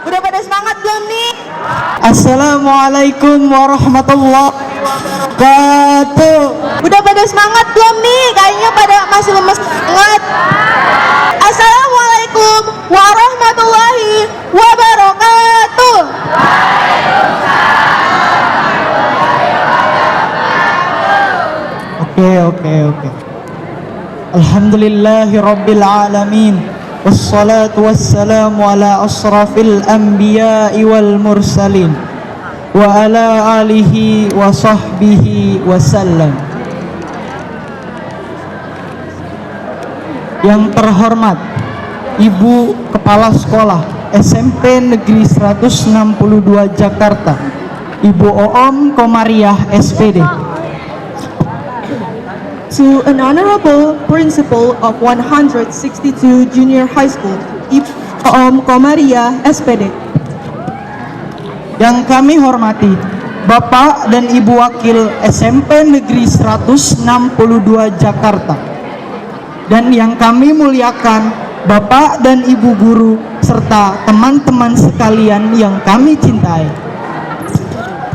Udah pada semangat belum nih? Assalamualaikum warahmatullahi wabarakatuh. Udah pada semangat belum nih? Kayaknya pada masih lemes banget. Assalamualaikum warahmatullahi wabarakatuh. Oke. Alhamdulillahi rabbil alamin. Wassalatu wassalamu ala asrafil anbiya'i wal mursalin wa ala alihi wa sahbihi wasallam. Yang terhormat Ibu Kepala Sekolah SMP Negeri 162 Jakarta, Ibu Oom Komariah SPD. To an honorable principal of 162 Junior High School, Ibu Oom Komariah SPD. Yang kami hormati Bapak dan Ibu Wakil SMP Negeri 162 Jakarta. Dan yang kami muliakan Bapak dan Ibu Guru serta teman-teman sekalian yang kami cintai.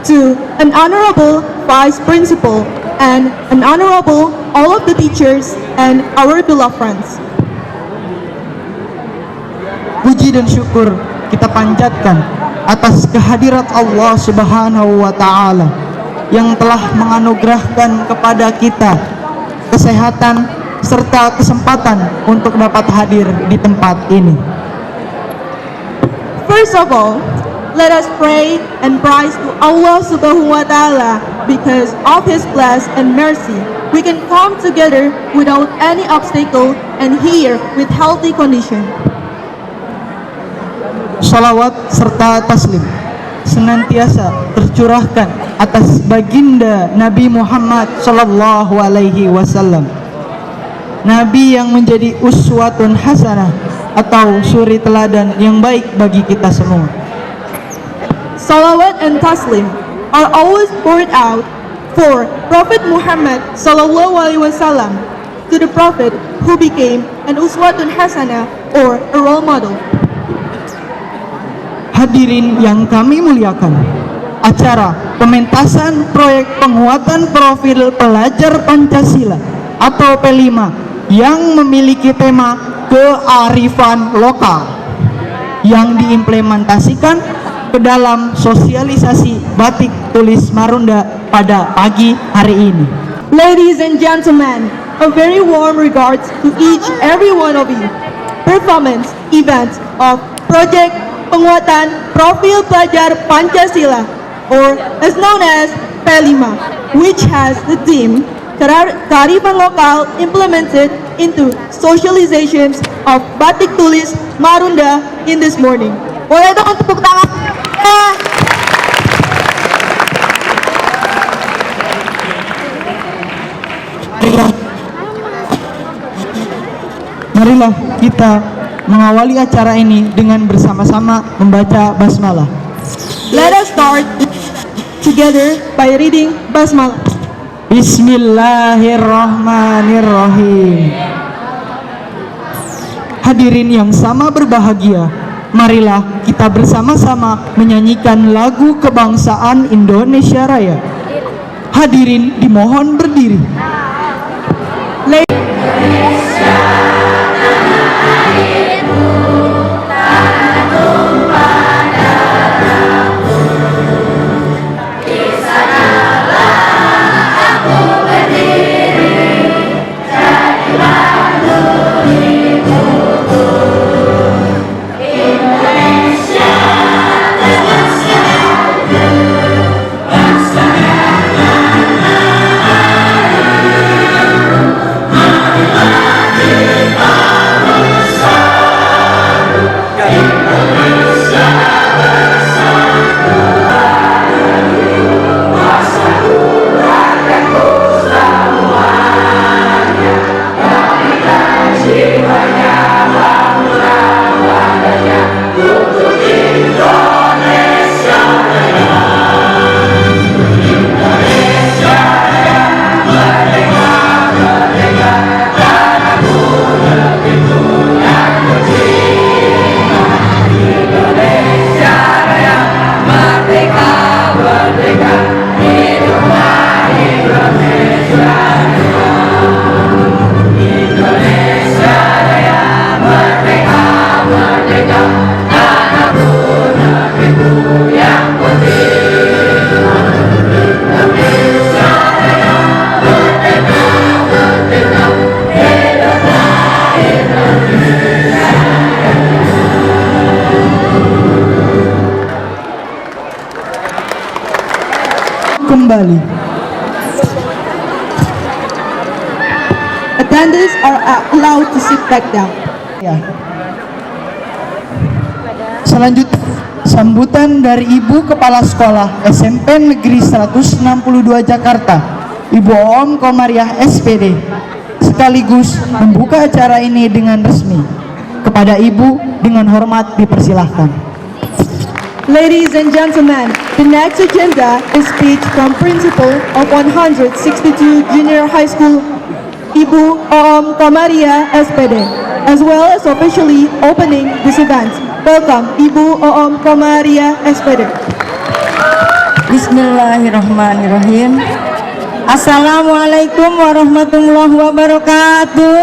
To an honorable Vice Principal and an honorable all of the teachers and our beloved friends. Puji dan syukur kita panjatkan atas kehadirat Allah Subhanahu wa Ta'ala yang telah menganugerahkan kepada kita kesehatan serta kesempatan untuk dapat hadir di tempat ini. First of all, let us pray and praise to Allah Subhanahu wa Ta'ala. Because of His bless and mercy, we can come together without any obstacle and here with healthy condition. Salawat serta taslim senantiasa tercurahkan atas baginda Nabi Muhammad sallallahu alaihi wasallam, Nabi yang menjadi uswatun hasanah atau suri teladan yang baik bagi kita semua. Salawat and taslim are always poured out for Prophet Muhammad sallallahu alaihi wasallam, to the Prophet who became an uswatun hasanah or a role model. Hadirin yang kami muliakan, acara pementasan proyek penguatan profil pelajar Pancasila atau P5 yang memiliki tema kearifan lokal yang diimplementasikan ke dalam sosialisasi batik tulis Marunda pada pagi hari ini. Ladies and gentlemen, a very warm regards to each every one of you. Performance event of Project Penguatan Profil Pelajar Pancasila, or as known as P5, which has the theme Kearifan Lokal implemented into socializations of batik tulis Marunda in this morning. Boleh dong tepuk tangan. Marilah kita mengawali acara ini dengan bersama-sama membaca basmalah. Let us start together by reading basmalah. Bismillahirrahmanirrahim. Hadirin yang sama berbahagia, marilah kita bersama-sama menyanyikan lagu kebangsaan Indonesia Raya. Hadirin dimohon berdiri. kembali. Attendees are allowed to sit back down. Ya. Selanjutnya, sambutan dari Ibu Kepala Sekolah SMP Negeri 162 Jakarta, Ibu Oom Komariah SPD, sekaligus membuka acara ini dengan resmi. Kepada Ibu dengan hormat dipersilahkan. Ladies and gentlemen, the next agenda is speech from Principal of 162 Junior High School, Ibu Oom Komariah SPD, as well as officially opening this event. Welcome, Ibu Oom Komariah SPD. Bismillahirrahmanirrahim. Assalamualaikum warahmatullahi wabarakatuh.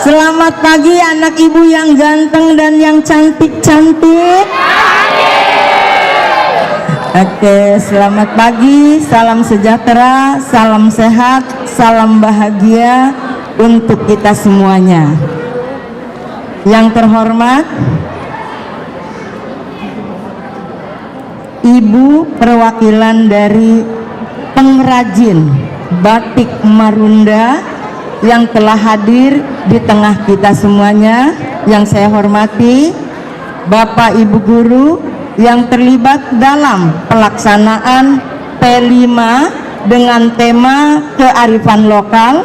Selamat pagi anak ibu yang ganteng dan yang cantik-cantik. Oke, selamat pagi, salam sejahtera, salam sehat, salam bahagia untuk kita semuanya. Yang terhormat Ibu perwakilan dari pengrajin batik Marunda yang telah hadir di tengah kita semuanya, yang saya hormati Bapak Ibu guru yang terlibat dalam pelaksanaan P5 dengan tema kearifan lokal,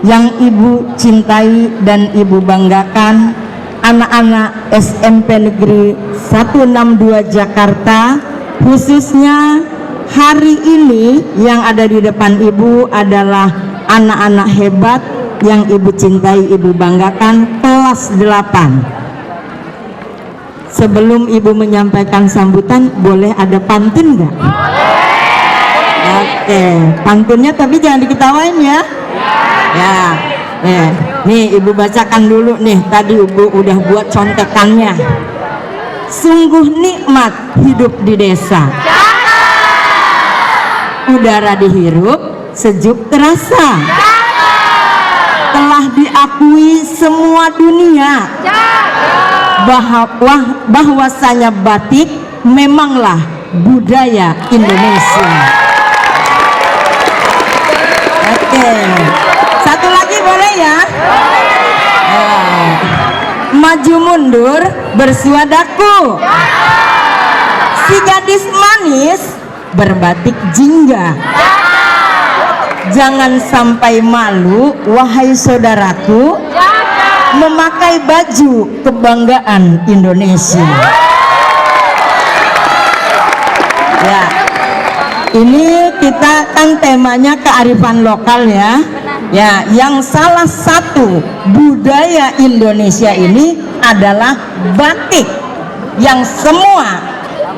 yang Ibu cintai dan Ibu banggakan, anak-anak SMP Negeri 162 Jakarta, khususnya hari ini yang ada di depan Ibu adalah anak-anak hebat yang Ibu cintai, Ibu banggakan, kelas 8. Sebelum Ibu menyampaikan sambutan, boleh ada pantun nggak? Oke, pantunnya tapi jangan diketawain ya. Ya, nih Ibu bacakan dulu nih. Tadi Ibu udah buat contekannya. Sungguh nikmat hidup di desa. Udara dihirup, sejuk terasa. Telah diakui semua dunia bahwasanya batik memanglah budaya Indonesia. Oke, satu lagi boleh ya? Maju mundur bersuadaku, si gadis manis berbatik jingga. Jangan sampai malu wahai saudaraku, memakai baju kebanggaan Indonesia. Ya, ini kita kan temanya kearifan lokal ya. Ya, yang salah satu budaya Indonesia ini adalah batik, yang semua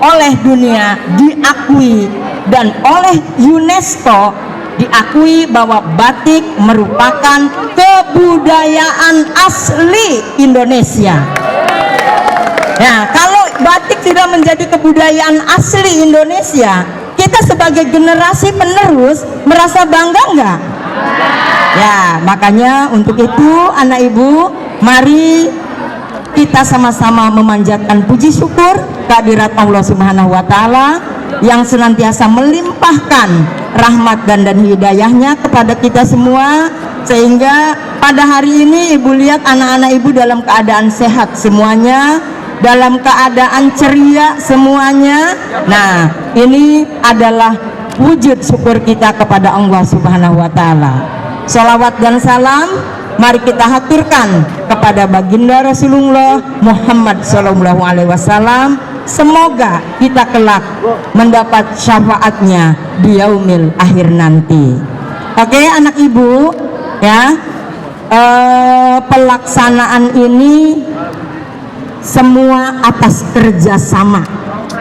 oleh dunia diakui dan oleh UNESCO diakui bahwa batik merupakan kebudayaan asli Indonesia. Nah, kalau batik tidak menjadi kebudayaan asli Indonesia, kita sebagai generasi penerus merasa bangga enggak? Ya, makanya untuk itu anak ibu, mari kita sama-sama memanjatkan puji syukur kehadirat Allah Subhanahu wa Ta'ala yang senantiasa melimpahkan rahmat dan hidayahnya kepada kita semua, sehingga pada hari ini ibu lihat anak-anak ibu dalam keadaan sehat semuanya, dalam keadaan ceria semuanya. Nah, ini adalah wujud syukur kita kepada Allah Subhanahu wa Ta'ala. Sholawat dan salam mari kita haturkan kepada baginda Rasulullah Muhammad SAW. Semoga kita kelak mendapat syafaatnya di yaumil akhir nanti. Oke anak ibu ya, pelaksanaan ini semua atas kerjasama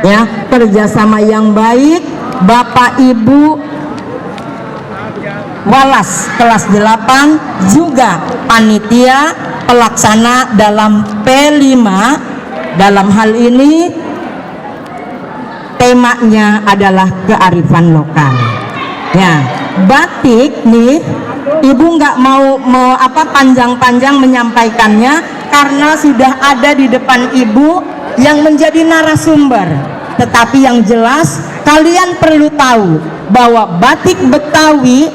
ya, kerjasama yang baik Bapak Ibu Walas kelas 8, juga panitia pelaksana dalam P5. Dalam hal ini temanya adalah kearifan lokal ya. batik nih, ibu nggak mau panjang-panjang menyampaikannya karena sudah ada di depan ibu yang menjadi narasumber. Tetapi yang jelas kalian perlu tahu bahwa batik Betawi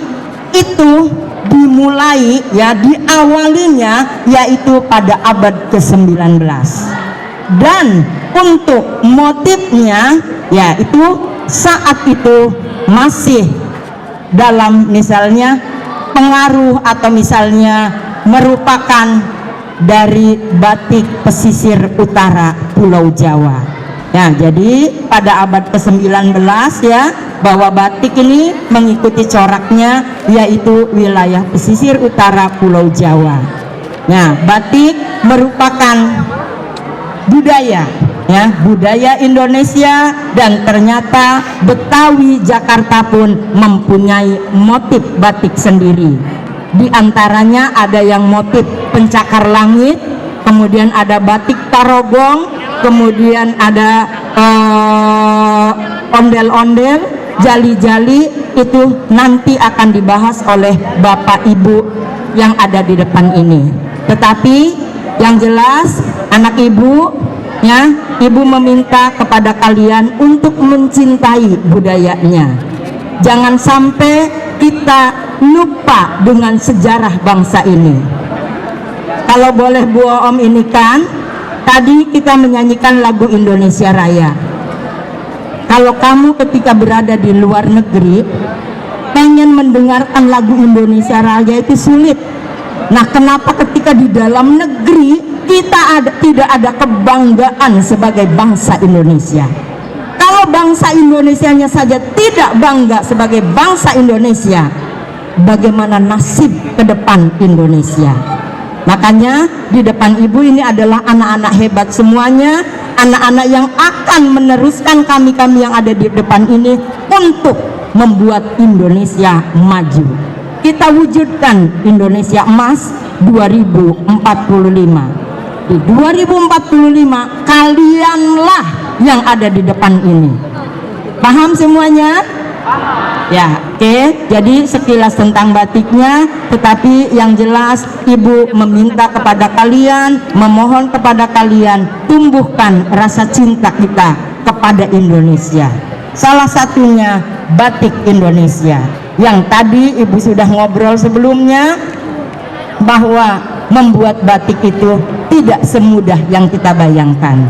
itu dimulai diawalinya yaitu pada abad ke-19. Dan untuk motifnya yaitu saat itu masih dalam misalnya pengaruh atau misalnya merupakan dari batik pesisir utara Pulau Jawa. Ya, jadi pada abad ke-19 ya, bahwa batik ini mengikuti coraknya yaitu wilayah pesisir utara Pulau Jawa. Nah, batik merupakan budaya ya, budaya Indonesia, dan ternyata Betawi Jakarta pun mempunyai motif batik sendiri. Di antaranya ada yang motif pencakar langit, kemudian ada batik Tarogong, kemudian ada ondel-ondel, jali-jali. Itu nanti akan dibahas oleh Bapak Ibu yang ada di depan ini. Tetapi yang jelas anak ibu ya, ibu meminta kepada kalian untuk mencintai budayanya. Jangan sampai kita lupa dengan sejarah bangsa ini. Kalau boleh Bu Om ini kan, tadi kita menyanyikan lagu Indonesia Raya. Kalau kamu ketika berada di luar negeri pengen mendengarkan lagu Indonesia Raya itu sulit. Nah, kenapa ketika di dalam negeri kita tidak ada kebanggaan sebagai bangsa Indonesia? Kalau bangsa Indonesianya saja tidak bangga sebagai bangsa Indonesia, bagaimana nasib ke depan Indonesia? Makanya di depan ibu ini adalah anak-anak hebat semuanya, anak-anak yang akan meneruskan kami-kami yang ada di depan ini untuk membuat Indonesia maju. Kita wujudkan Indonesia Emas 2045. Di 2045 kalianlah yang ada di depan ini. Paham semuanya? Ya, oke. Jadi sekilas tentang batiknya, tetapi yang jelas ibu meminta kepada kalian, memohon kepada kalian, tumbuhkan rasa cinta kita kepada Indonesia. Salah satunya batik Indonesia. Yang tadi ibu sudah ngobrol sebelumnya bahwa membuat batik itu tidak semudah yang kita bayangkan.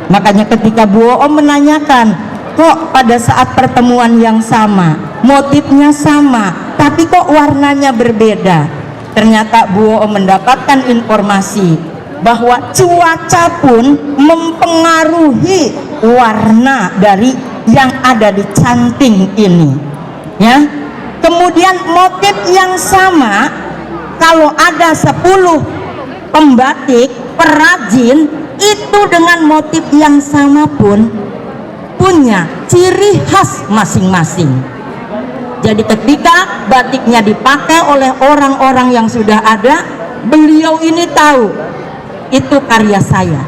Makanya ketika Bu Om menanyakan, kok pada saat pertemuan yang sama, motifnya sama, tapi kok warnanya berbeda? Ternyata Bu Om mendapatkan informasi bahwa cuaca pun mempengaruhi warna dari yang ada di canting ini. Ya. Kemudian motif yang sama, kalau ada 10 pembatik, perajin, itu dengan motif yang sama pun punya ciri khas masing-masing. Jadi ketika batiknya dipakai oleh orang-orang yang sudah ada, beliau ini tahu itu karya saya.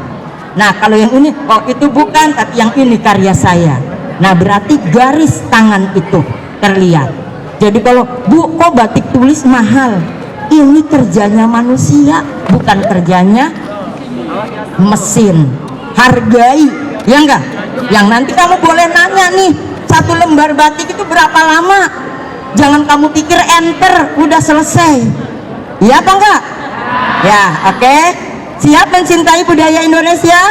Nah, kalau yang ini, oh itu bukan, tapi yang ini karya saya. Nah, berarti garis tangan itu terlihat. Jadi kalau Bu, kok batik tulis mahal? Ini kerjanya manusia, bukan kerjanya mesin. Hargai, ya enggak? Yang nanti kamu boleh nanya nih, 1 lembar batik itu berapa lama? Jangan kamu pikir enter, udah selesai. Iya apa enggak? Ya, oke. Siap mencintai budaya Indonesia?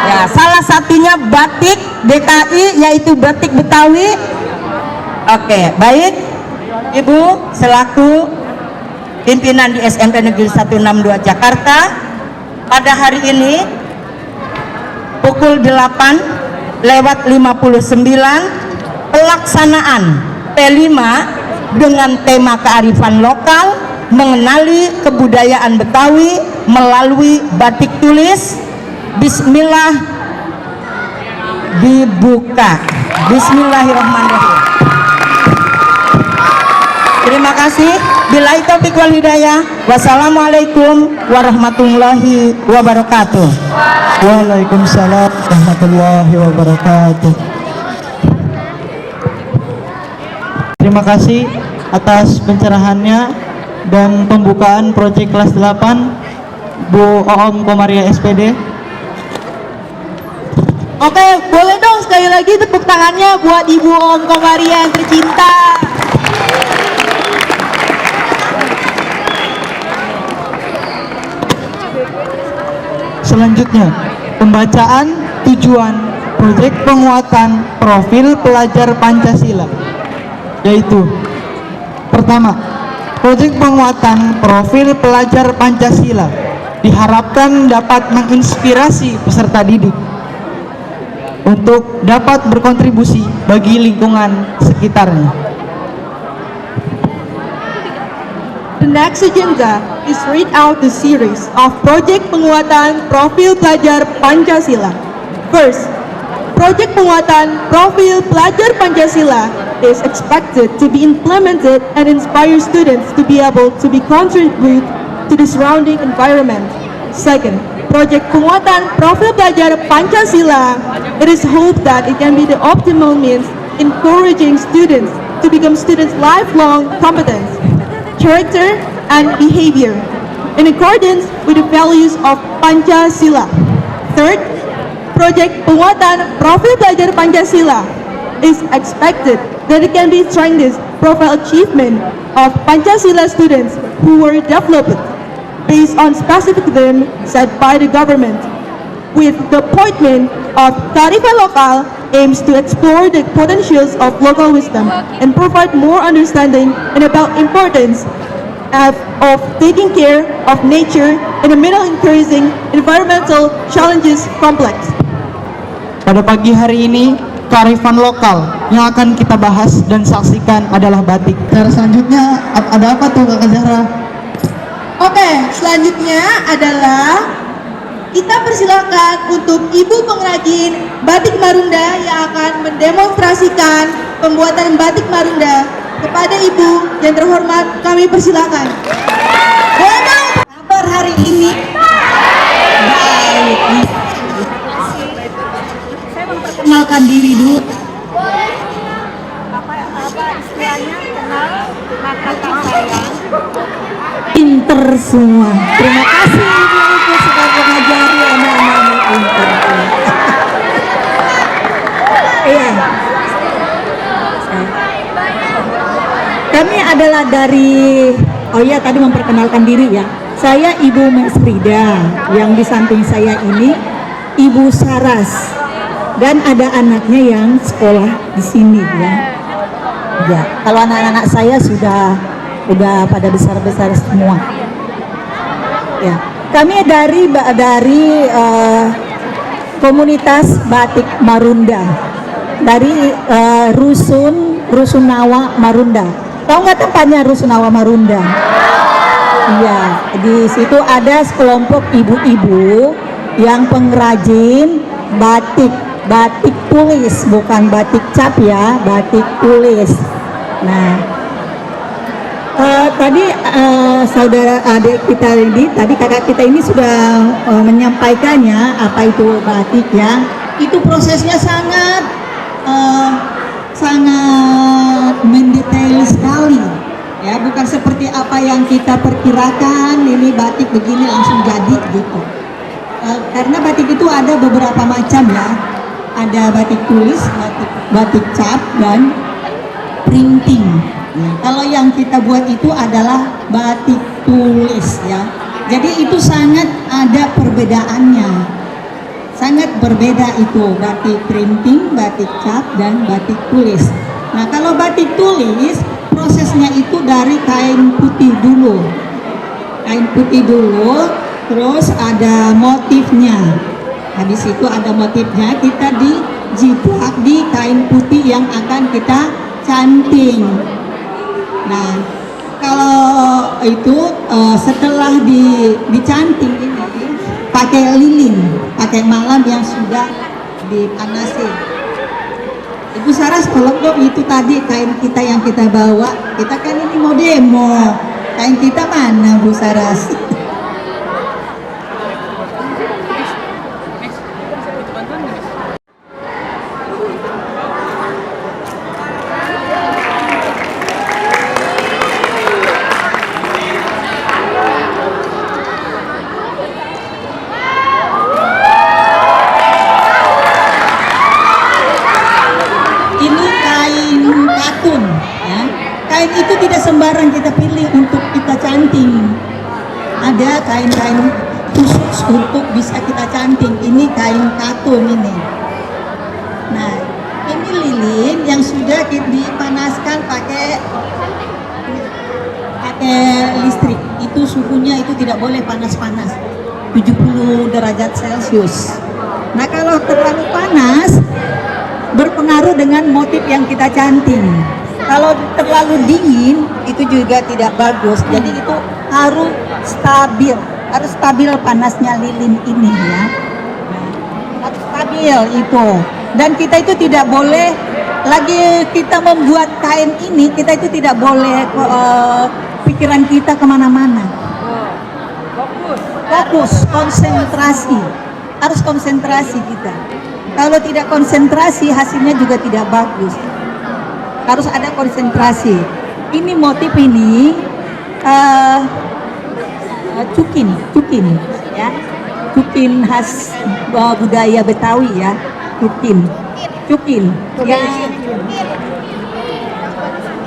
Ya, salah satunya batik DKI, yaitu batik Betawi. Oke, baik. Ibu selaku pimpinan di SMP Negeri 162 Jakarta, pada hari ini pukul 8:59 pelaksanaan P5 dengan tema kearifan lokal, mengenali kebudayaan Betawi melalui batik tulis. Bismillah, dibuka. Bismillahirrahmanirrahim. Terima kasih. Billahi taufiq wal hidayah. Wassalamualaikum warahmatullahi wabarakatuh. Waalaikumsalam warahmatullahi wabarakatuh. Terima kasih atas pencerahannya dan pembukaan proyek kelas 8 Bu Oom Komaria SPD. Oke, boleh dong sekali lagi tepuk tangannya buat Ibu Om Komaria yang tercinta. Selanjutnya, pembacaan tujuan proyek penguatan profil pelajar Pancasila, yaitu pertama, proyek penguatan profil pelajar Pancasila diharapkan dapat menginspirasi peserta didik untuk dapat berkontribusi bagi lingkungan sekitarnya. The next agenda is read out the series of Project Penguatan Profil Pelajar Pancasila. First, Project Penguatan Profil Pelajar Pancasila is expected to be implemented and inspire students to be able to contribute to the surrounding environment. Second, Project Penguatan Profil Pelajar Pancasila, it is hoped that it can be the optimal means encouraging students to become students' lifelong competence, character, and behavior in accordance with the values of Pancasila. Third, Project Penguatan Profil Pelajar Pancasila is expected that it can be strengthened profile achievement of Pancasila students who were developed based on specific them set by the government, with the appointment of Kearifan Lokal aims to explore the potentials of local wisdom and provide more understanding and about importance of taking care of nature in a middle increasing environmental challenges complex. Pada pagi hari ini, kearifan lokal yang akan kita bahas dan saksikan adalah batik. Cara selanjutnya ada apa tuh Kak Zahra? Oke, selanjutnya adalah kita persilakan untuk Ibu pengrajin batik Marunda yang akan mendemonstrasikan pembuatan batik Marunda. Kepada Ibu yang terhormat, kami persilakan. Boleh dong? Kabar hari ini? Baik. Saya memperkenalkan diri dulu. Apa istilahnya kenal maka tak sayang. Pinter semua. Terima kasih Ibu-ibu sudah mengajari anak-anak pinter. Iya. Kami adalah dari, tadi memperkenalkan diri ya. Saya Ibu Mesfrida, yang di samping saya ini Ibu Saras, dan ada anaknya yang sekolah di sini ya. Ya, kalau anak-anak saya sudah pada besar-besar semua. Ya, kami dari komunitas Batik Marunda, dari Rusunawa Marunda. Tahu nggak tempatnya Rusunawa Marunda? Iya, di situ ada sekelompok ibu-ibu yang pengrajin batik tulis, bukan batik cap ya, batik tulis. Nah, tadi saudara adik kita ini, tadi kakak kita ini sudah menyampaikannya apa itu batik ya. Itu prosesnya sangat mendetail sekali ya, bukan seperti apa yang kita perkirakan ini batik begini langsung jadi gitu. Karena batik itu ada beberapa macam ya, ada batik tulis, batik cap, dan printing ya. Kalau yang kita buat itu adalah batik tulis ya, jadi itu sangat ada perbedaannya, sangat berbeda itu batik printing, batik cap, dan batik tulis. Nah, kalau batik tulis prosesnya itu dari kain putih dulu, terus ada motifnya. Habis itu ada motifnya, kita dijiplak di kain putih yang akan kita canting. Nah, kalau itu setelah dicanting ini pakai lilin, pakai malam yang sudah dipanasin. Ibu Saras, tolong dong itu tadi kain kita yang kita bawa. Kita kan ini mau demo. Kain kita mana, Bu Saras? pilih untuk kita canting. Ada kain-kain khusus untuk bisa kita canting. Ini kain katun ini. Nah, ini lilin yang sudah dipanaskan pakai listrik. Itu suhunya itu tidak boleh panas-panas. 70 derajat Celcius. Nah, kalau terlalu panas berpengaruh dengan motif yang kita canting. Kalau terlalu dingin itu juga tidak bagus. Jadi itu harus stabil panasnya lilin ini ya. Harus stabil itu. Dan kita itu tidak boleh lagi kita membuat kain ini, kita itu tidak boleh pikiran kita kemana-mana. Fokus, konsentrasi. Harus konsentrasi kita. Kalau tidak konsentrasi hasilnya juga tidak bagus. Harus ada konsentrasi. Ini motif ini cukin ya. Cukin khas budaya Betawi ya. Cukin. Ya.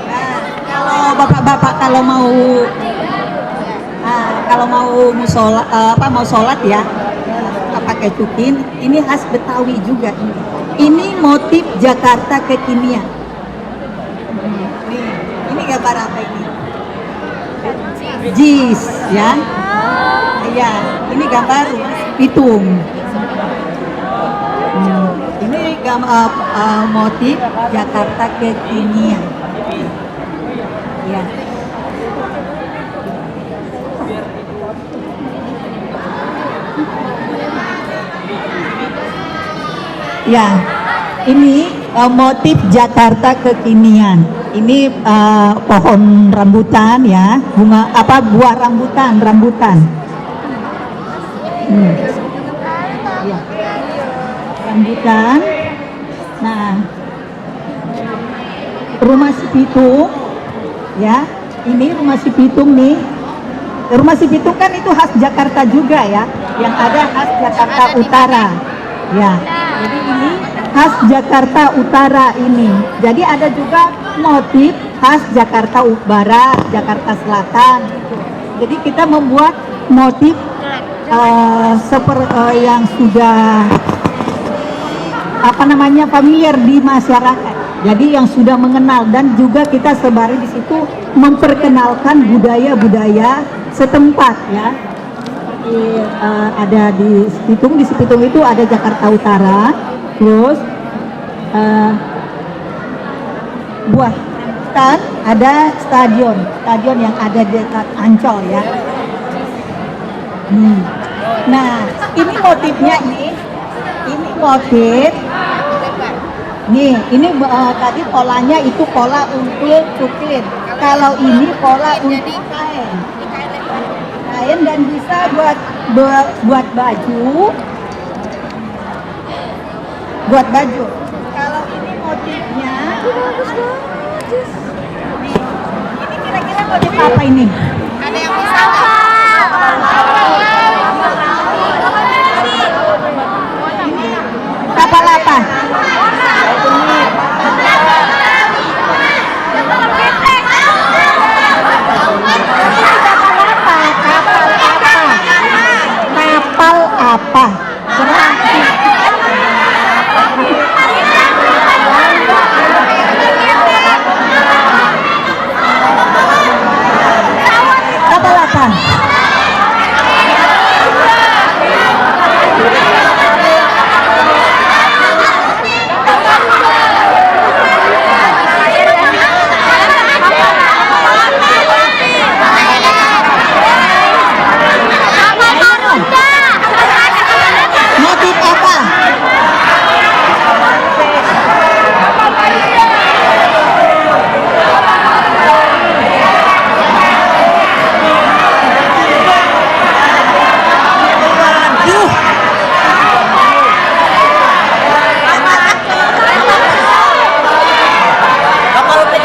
Nah, kalau bapak-bapak kalau mau mau sholat ya pakai cukin. Ini khas Betawi juga ini motif Jakarta kekinian. Ini gambar apa ini? Jis ya. Iya, ini gambar pitung. Ini gambar motif Jakarta kekinian. Ya. Ya, ini motif Jakarta kekinian. Ini pohon rambutan ya, buah rambutan. Ya. Rambutan. Nah, rumah si pitung ya. Ini rumah si pitung nih. Rumah si pitung kan itu khas Jakarta juga ya. Yang ada khas Jakarta Utara. Ya. Jadi ini khas Jakarta Utara ini. Jadi ada juga motif khas Jakarta Barat, Jakarta Selatan. Jadi kita membuat motif seperti yang sudah familiar di masyarakat. Jadi yang sudah mengenal dan juga kita sebari di situ memperkenalkan budaya-budaya setempat ya. Ada di Sipitung itu ada Jakarta Utara, terus buah rambutan, ada stadion yang ada di dekat Ancol ya. Nah, ini motifnya ini motif. Nih, ini tadi polanya itu pola untuk cukin. Kalau ini pola untuk kain dan bisa buat baju. Kalau ini motifnya, ini kira-kira motif apa ini? Ada yang bisa Kapal apa? Kapal apa? Kapal apa? Motif apa?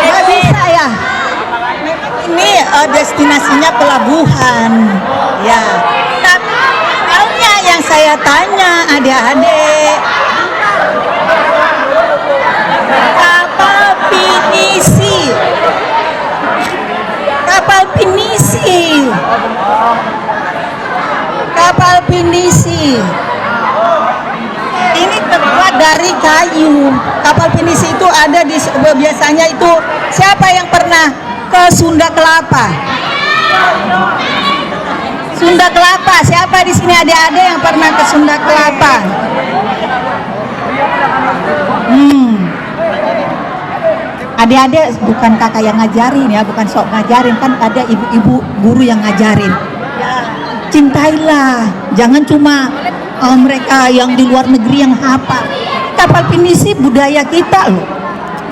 Nggak bisa ya. Memang ini destinasinya pelabuhan, ya. Tapi soalnya yang saya tanya adik-adik, apa finisi kapal dari kayu. Kapal pinisi itu ada di biasanya itu, siapa yang pernah ke Sunda Kelapa? Sunda Kelapa, siapa di sini adik-adik yang pernah ke Sunda Kelapa? Adik-adik bukan kakak yang ngajarin ya, bukan sok ngajarin, kan ada ibu-ibu guru yang ngajarin. Cintailah, jangan cuma mereka yang di luar negeri yang hafal. Kapal pinisi budaya kita loh,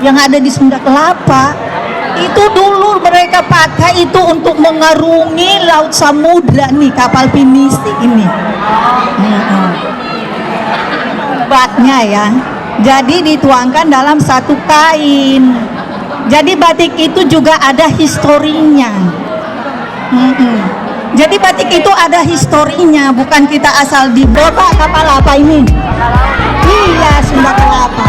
yang ada di Sunda Kelapa. Itu dulu mereka pakai itu untuk mengarungi laut samudra nih, kapal pinisi ini. Batnya ya, jadi dituangkan dalam satu kain. Jadi batik itu juga ada historinya. Jadi batik itu ada historinya, bukan kita asal dibawa. Kapal apa ini? Iya, Sunda Kelapa.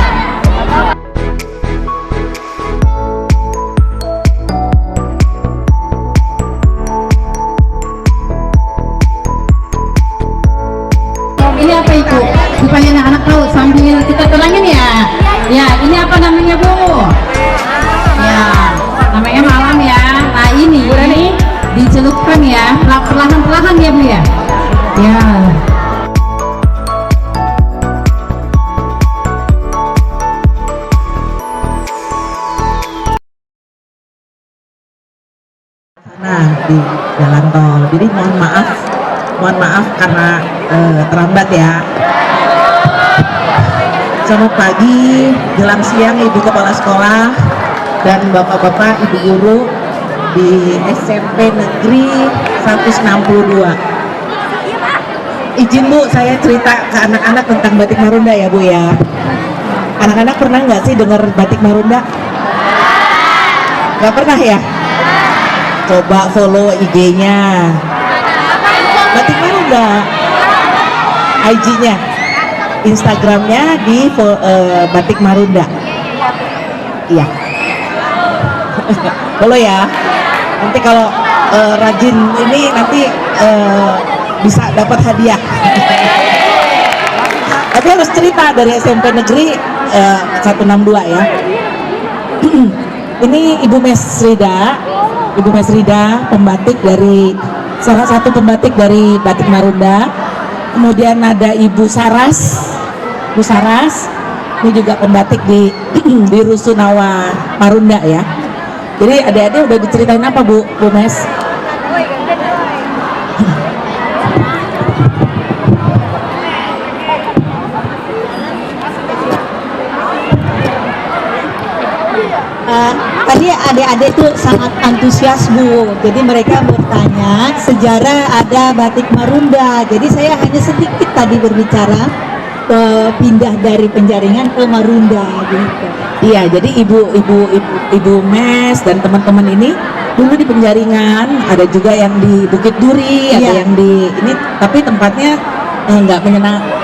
Ini apa Ibu? Supaya anak-anak tahu sambil kita terangin ya. Ya, ini apa namanya Bu? Ya, namanya malam ya. Nah ini dicelupkan ya, perlahan-perlahan ya Bu ya. Ya. Nah, di jalan tol. Jadi mohon maaf karena terlambat ya. Selamat pagi, jelang siang Ibu Kepala Sekolah dan Bapak-bapak, Ibu Guru di SMP Negeri 162. Izin Bu, saya cerita ke anak-anak tentang batik Marunda ya Bu ya. Anak-anak pernah nggak sih dengar batik Marunda? Nggak pernah ya? Coba follow IG-nya Batik Marunda, IG-nya, Instagram-nya di Batik Marunda. Iya. Follow ya. Nanti kalau rajin ini nanti bisa dapat hadiah. Tapi harus cerita dari SMP Negeri 162 ya. Ini Ibu Mesrida, pembatik dari salah satu pembatik dari Batik Marunda. Kemudian ada Ibu Saras, ini juga pembatik di di Rusunawa Marunda ya. Jadi adik-adik udah diceritain apa Bu Mes? Tadi adik-adik itu sangat antusias Bu, jadi mereka bertanya sejarah ada Batik Marunda. Jadi saya hanya sedikit tadi berbicara pindah dari Penjaringan ke Marunda gitu. Iya, jadi ibu Mes dan teman-teman ini dulu di Penjaringan, ada juga yang di Bukit Duri, ada Iya. yang di ini, tapi tempatnya nggak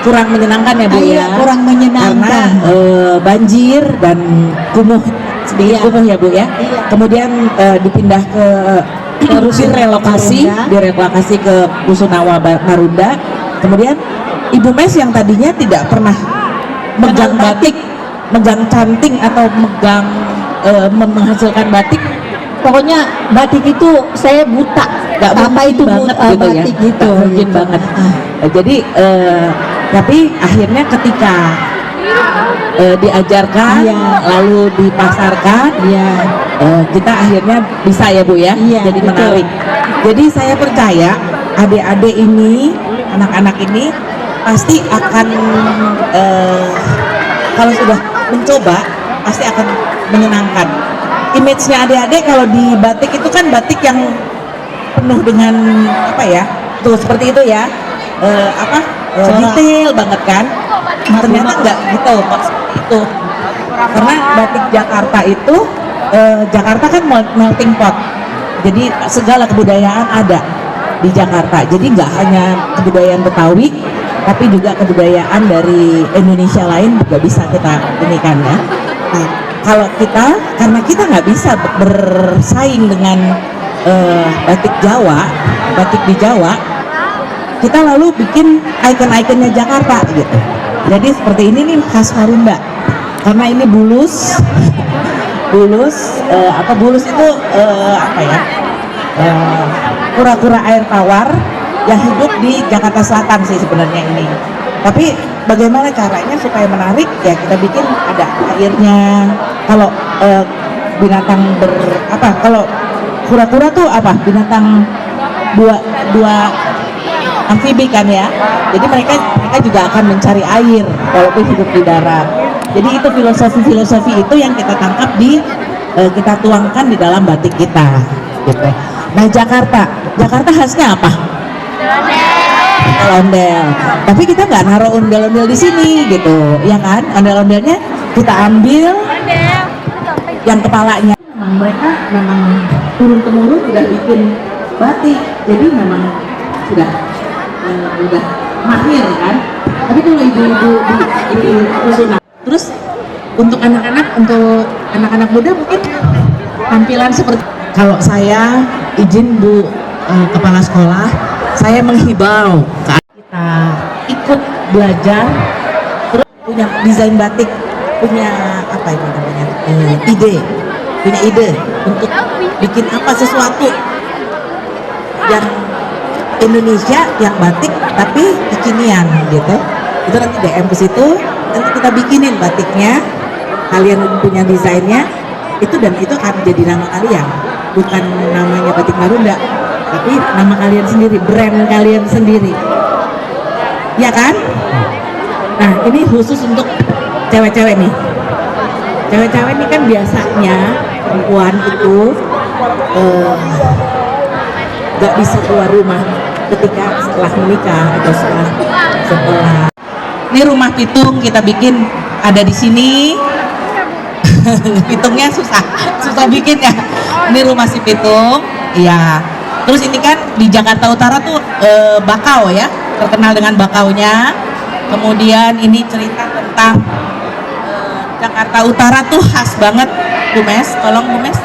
kurang menyenangkan ya Bu Iya, ya. kurang menyenangkan. Karena banjir dan kumuh, sedikit kumuh ya Bu ya. Iya. Kemudian dipindah ke direlokasi ke Rusunawa Marunda. Kemudian Ibu Mes yang tadinya tidak pernah megang batik, megang canting atau megang menghasilkan batik, Pokoknya batik itu saya buta. nggak Apa mungkin itu banget gitu ya, batik gitu. nggak mungkin banget. Jadi tapi akhirnya ketika diajarkan, Iya. lalu dipasarkan, Iya. kita akhirnya bisa ya Bu ya, Iya, jadi betul. menarik. Jadi saya percaya adik-adik ini, anak-anak ini pasti akan kalau sudah mencoba pasti akan menyenangkan. Image-nya adik-adik kalau di batik itu kan batik yang penuh dengan apa ya, tuh seperti itu ya, detail banget kan. Ternyata enggak gitu kok, seperti itu. Karena batik Jakarta itu Jakarta kan melting pot, jadi segala kebudayaan ada di Jakarta. Jadi nggak hanya kebudayaan Betawi, tapi juga kebudayaan dari Indonesia lain juga bisa kita ini kan ya. Nah, kalau kita, karena kita nggak bisa bersaing dengan batik Jawa, batik di Jawa, kita lalu bikin ikon-ikonnya Jakarta gitu. Jadi seperti ini nih khas Marunda. Karena ini bulus, bulus itu apa ya? Kura-kura air tawar yang hidup di Jakarta Selatan sih sebenarnya ini. Tapi bagaimana caranya supaya menarik? Ya kita bikin ada airnya. Kalau binatang kalau kura-kura tuh apa? Binatang dua amfibi kan ya. Jadi mereka juga akan mencari air walaupun hidup di darat. Jadi itu filosofi itu yang kita tangkap kita tuangkan di dalam batik kita gitu. Nah, Jakarta khasnya apa? Ondel-ondel. Tapi kita nggak naruh ondel-ondel di sini gitu, ya kan? Ondel-ondelnya kita ambil yang kepalanya. Mereka memang turun temurun sudah bikin batik, jadi memang sudah mahir kan. Tapi kalau ibu-ibu di rusunan, terus untuk anak-anak muda mungkin tampilan seperti, kalau saya izin Bu Kepala Sekolah, saya menghibau kita ikut belajar, terus punya desain batik, punya apa itu namanya, punya ide untuk bikin apa sesuatu yang Indonesia, yang batik tapi kekinian gitu. Itu nanti DM ke situ, nanti kita bikinin batiknya, kalian punya desainnya itu, dan itu akan jadi nama kalian, bukan namanya Batik Marunda, tapi nama kalian sendiri, brand kalian sendiri, ya kan? Nah, ini khusus untuk cewek-cewek nih. Cewek-cewek ini kan biasanya perempuan itu gak bisa keluar rumah ketika setelah menikah atau setelah ini rumah pitung kita bikin ada di sini. Pitungnya susah bikin ya. Ini rumah si pitung, iya. Terus ini kan di Jakarta Utara tuh bakau ya, terkenal dengan bakaunya. Kemudian ini cerita tentang Jakarta Utara tuh khas banget. Bu Mes, tolong Bu Mes.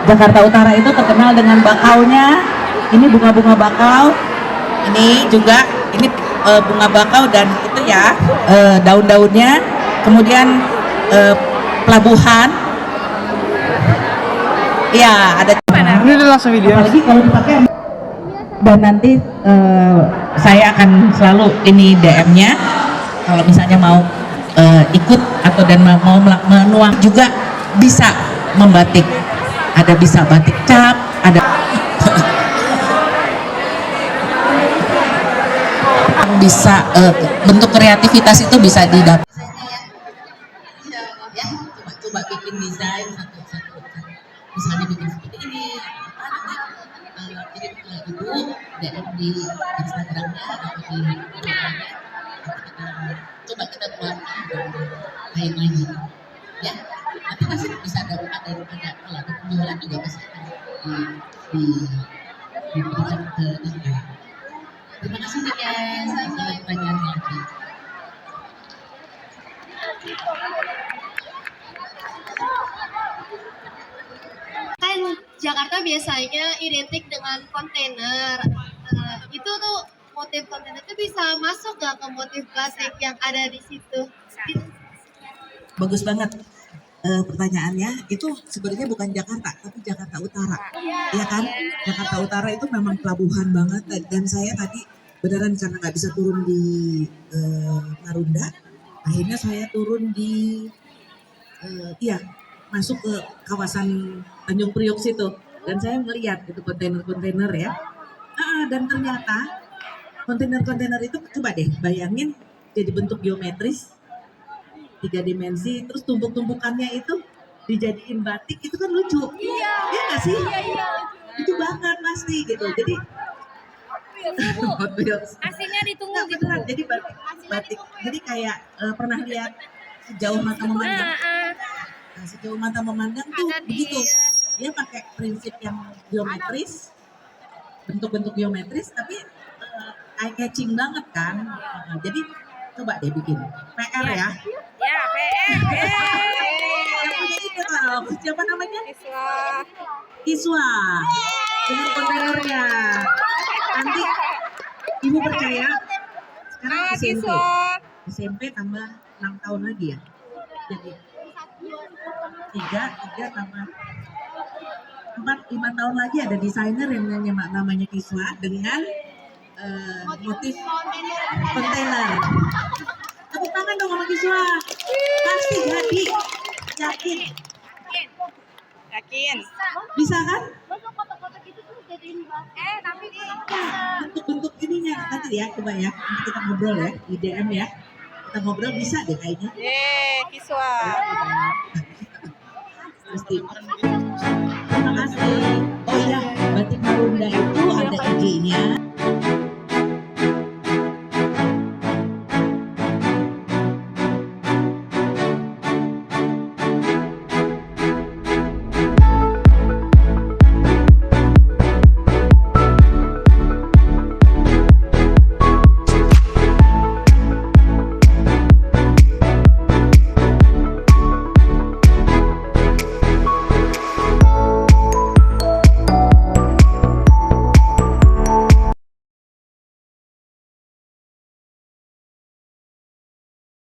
Jakarta Utara itu terkenal dengan bakaunya. Ini bunga-bunga bakau. Ini juga bunga bakau dan itu ya daun-daunnya. Kemudian pelabuhan. Ya, ada. Ini udah langsung video. Apalagi kalau dipakai. Dan nanti saya akan selalu ini DM-nya. Kalau misalnya mau ikut atau dan mau menuang juga bisa membatik. Ada bisa batik cap, ada bisa bentuk kreativitas itu bisa didapat. Ya, coba bikin desain satu-satu. Misalnya bikin seperti ini, kirim ke ibu, DM di Instagramnya atau di Instagramnya. Coba kita keluarkan lain lagi, ya. Nanti pasti bisa ada penjualan juga pasti diberikan ke Anda. Terima kasih nih guys, selamat pertanyaan lagi. Kan Jakarta biasanya identik dengan kontainer. Itu tuh motif kontainer itu bisa masuk nggak ke motif batik yang ada di situ? Bagus banget. Pertanyaannya itu sebenarnya bukan Jakarta tapi Jakarta Utara, ya kan? Jakarta Utara itu memang pelabuhan banget, dan saya tadi beneran karena nggak bisa turun di Marunda, akhirnya saya turun di masuk ke kawasan Tanjung Priok situ, dan saya melihat itu kontainer-kontainer ya. Dan ternyata kontainer-kontainer itu coba deh bayangin jadi bentuk geometris 3 dimensi, terus tumpuk-tumpukannya itu dijadiin batik, itu kan lucu. Iya nggak sih? Iya. Itu banget pasti gitu. Jadi Aslinya ditunggu nggak gitu. beneran. Jadi batik. Jadi kayak pernah lihat sejauh mata memandang. Nah, sejauh mata memandang tuh begitu. Dia pakai prinsip yang geometris, bentuk-bentuk geometris, tapi eye catching banget kan. Jadi coba deh bikin PR ya. Ya, PR. Yang punya ide siapa namanya? Iswa. dengan kontainernya. Nanti ibu percaya sekarang SMP tambah 6 tahun lagi ya. Jadi 3 tambah 4-5 tahun lagi ada desainer yang namanya Kiswa dengan motif kontainer. Tepuk tangan dong sama Kiswa. Pasti jadi. Yakin. Bisa kan? Bentuk-bentuk ininya nanti ya, coba ya. Nanti kita ngobrol ya di DM ya. Kita ngobrol bisa deh kayaknya. Kiswa. Pasti. Terima kasih. Oh iya, batik Marunda itu